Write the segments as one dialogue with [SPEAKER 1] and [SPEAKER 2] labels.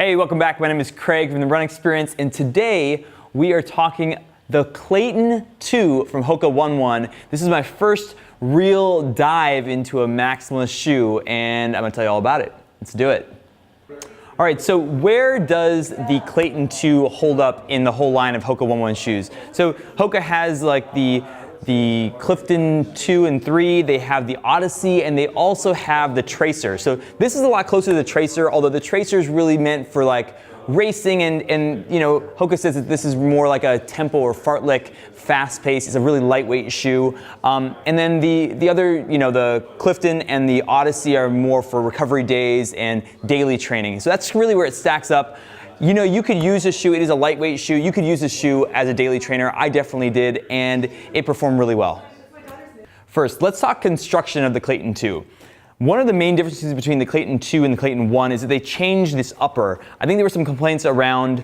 [SPEAKER 1] Hey, welcome back. My name is Craig from the Run Experience, and today we are talking the Clayton 2 from Hoka 11. This is my first real dive into a maximalist shoe, and I'm going to tell you all about it. Let's do it. All right, so where does the Clayton 2 hold up in the whole line of Hoka 11 shoes? So Hoka has like the Clifton 2 and 3, they have the Odyssey, and they also have the Tracer. So this is a lot closer to the Tracer, although the Tracer is really meant for like racing, and you know, Hoka says that this is more like a tempo or fartlek fast pace. It's a really lightweight shoe. And then the other, you know, the Clifton and the Odyssey are more for recovery days and daily training. So that's really where it stacks up. You know, you could use this shoe, it is a lightweight shoe, you could use this shoe as a daily trainer. I definitely did, and it performed really well. First, let's talk construction of the Clayton 2. One of the main differences between the Clayton 2 and the Clayton 1 is that they changed this upper. I think there were some complaints around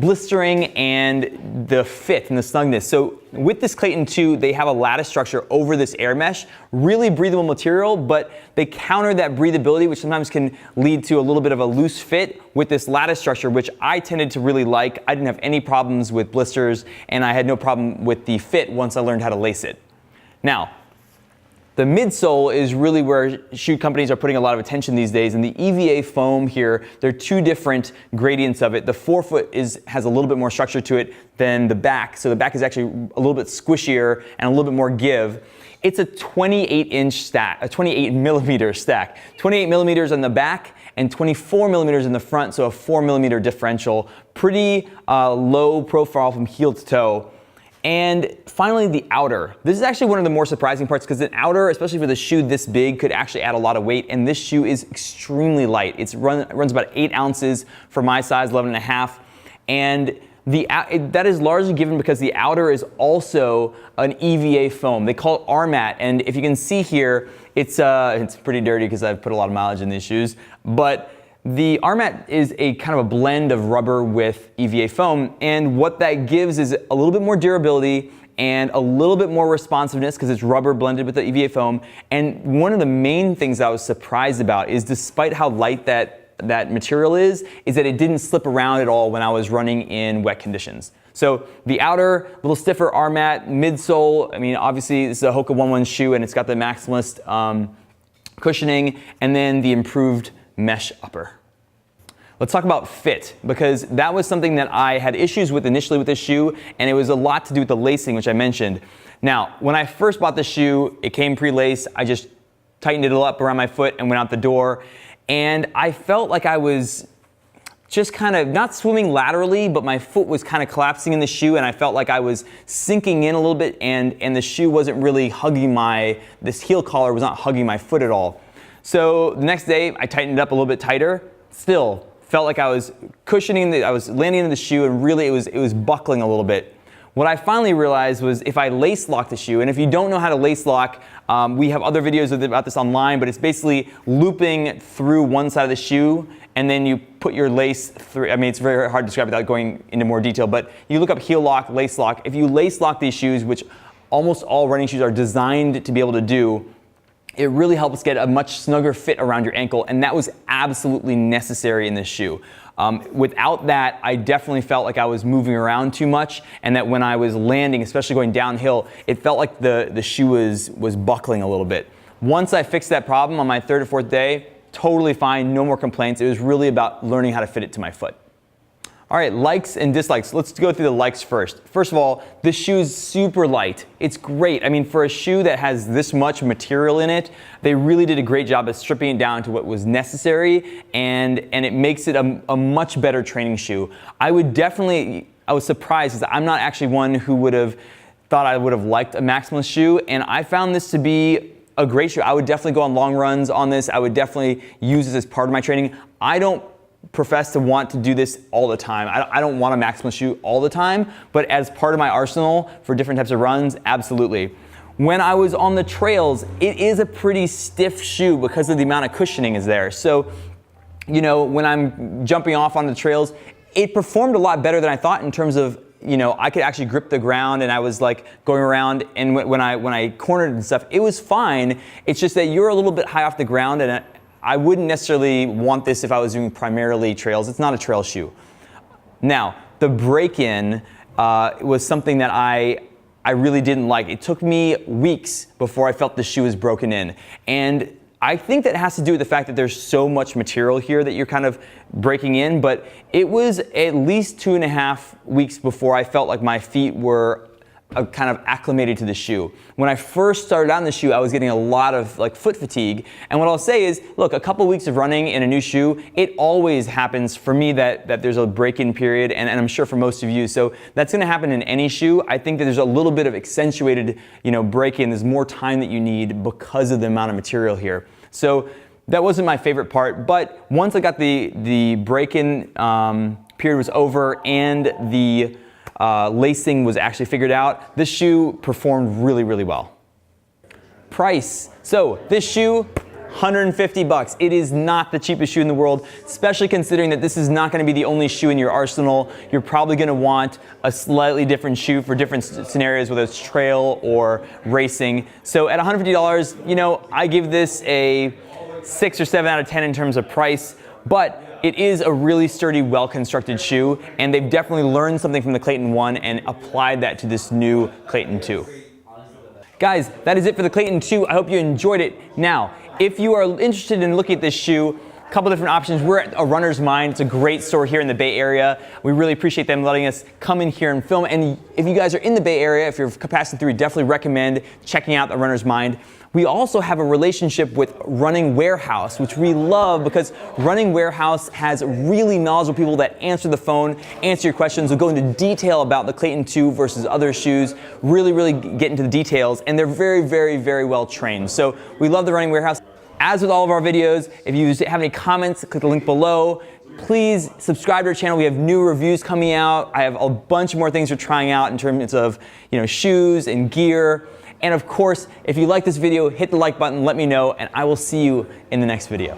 [SPEAKER 1] blistering and the fit and the snugness. So with this Clayton 2, they have a lattice structure over this air mesh, really breathable material, but they counter that breathability, which sometimes can lead to a little bit of a loose fit with this lattice structure, which I tended to really like. I didn't have any problems with blisters, and I had no problem with the fit once I learned how to lace it. Now, the midsole is really where shoe companies are putting a lot of attention these days, and the EVA foam here, there are two different gradients of it. The forefoot has a little bit more structure to it than the back, so the back is actually a little bit squishier and a little bit more give. It's a 28-inch stack, a 28-millimeter stack. 28 millimeters on the back and 24 millimeters in the front, so a 4-millimeter differential. Pretty low profile from heel to toe. And finally, the outer. This is actually one of the more surprising parts because an outer, especially for the shoe this big, could actually add a lot of weight, and this shoe is extremely light. It runs about 8 ounces for my size, 11.5, and that is largely given because the outer is also an EVA foam. They call it RMAT, and if you can see here, it's pretty dirty because I've put a lot of mileage in these shoes, but the RMAT is a kind of a blend of rubber with EVA foam, and what that gives is a little bit more durability and a little bit more responsiveness because it's rubber blended with the EVA foam. And one of the main things I was surprised about is despite how light that material is that it didn't slip around at all when I was running in wet conditions. So the outer, a little stiffer RMAT, midsole, I mean obviously this is a Hoka 11 shoe and it's got the maximalist cushioning, and then the improved mesh upper. Let's talk about fit, because that was something that I had issues with initially with this shoe, and it was a lot to do with the lacing, which I mentioned. Now, when I first bought the shoe, it came pre-laced. I just tightened it up around my foot and went out the door, and I felt like I was just kind of not swimming laterally, but my foot was kind of collapsing in the shoe, and I felt like I was sinking in a little bit, and the shoe wasn't really hugging this heel collar was not hugging my foot at all. So the next day, I tightened it up a little bit tighter. Still, felt like I was cushioning, I was landing into the shoe, and really it was buckling a little bit. What I finally realized was if I lace lock the shoe, and if you don't know how to lace lock, we have other videos about this online, but it's basically looping through one side of the shoe, and then you put your lace through. I mean, it's very hard to describe without going into more detail, but you look up heel lock, lace lock. If you lace lock these shoes, which almost all running shoes are designed to be able to do, it really helps get a much snugger fit around your ankle, and that was absolutely necessary in this shoe. Without that, I definitely felt like I was moving around too much, and that when I was landing, especially going downhill, it felt like the shoe was buckling a little bit. Once I fixed that problem on my 3rd or 4th day, totally fine, no more complaints. It was really about learning how to fit it to my foot. All right, likes and dislikes. Let's go through the likes first. First of all, this shoe is super light. It's great. I mean, for a shoe that has this much material in it, they really did a great job of stripping it down to what was necessary, and it makes it a much better training shoe. I was surprised because I'm not actually one who would have thought I would have liked a maximalist shoe, and I found this to be a great shoe. I would definitely go on long runs on this. I would definitely use this as part of my training. I don't profess to want to do this all the time. I don't want a maximalist shoe all the time, but as part of my arsenal for different types of runs, absolutely. When I was on the trails, it is a pretty stiff shoe because of the amount of cushioning is there. So, you know, when I'm jumping off on the trails, it performed a lot better than I thought in terms of, you know, I could actually grip the ground, and I was like going around, and when I cornered and stuff, it was fine. It's just that you're a little bit high off the ground, and I wouldn't necessarily want this if I was doing primarily trails. It's not a trail shoe. Now, the break-in was something that I really didn't like. It took me weeks before I felt the shoe was broken in. And I think that has to do with the fact that there's so much material here that you're kind of breaking in, but it was at least 2.5 weeks before I felt like my feet were kind of acclimated to the shoe. When I first started on the shoe, I was getting a lot of like foot fatigue. And what I'll say is, look, a couple weeks of running in a new shoe, it always happens for me that there's a break-in period, and I'm sure for most of you. So that's gonna happen in any shoe. I think that there's a little bit of accentuated, break-in. There's more time that you need because of the amount of material here. So that wasn't my favorite part, but once I got the break-in period was over and the lacing was actually figured out, this shoe performed really, really well. Price. So this shoe, $150. It is not the cheapest shoe in the world, especially considering that this is not going to be the only shoe in your arsenal. You're probably going to want a slightly different shoe for different scenarios, whether it's trail or racing. So at $150, I give this a 6 or 7 out of 10 in terms of price, but it is a really sturdy, well-constructed shoe, and they've definitely learned something from the Clayton 1 and applied that to this new Clayton 2. Guys, that is it for the Clayton 2. I hope you enjoyed it. Now, if you are interested in looking at this shoe, a couple different options. We're at A Runner's Mind. It's a great store here in the Bay Area. We really appreciate them letting us come in here and film. And if you guys are in the Bay Area, if you're capacity 3, definitely recommend checking out A Runner's Mind. We also have a relationship with Running Warehouse, which we love because Running Warehouse has really knowledgeable people that answer the phone, answer your questions, will go into detail about the Clayton 2 versus other shoes, really get into the details, and they're very well trained. So we love the Running Warehouse. As with all of our videos, if you have any comments, click the link below. Please subscribe to our channel. We have new reviews coming out. I have a bunch more things we're trying out in terms of shoes and gear. And of course, if you like this video, hit the like button, let me know, and I will see you in the next video.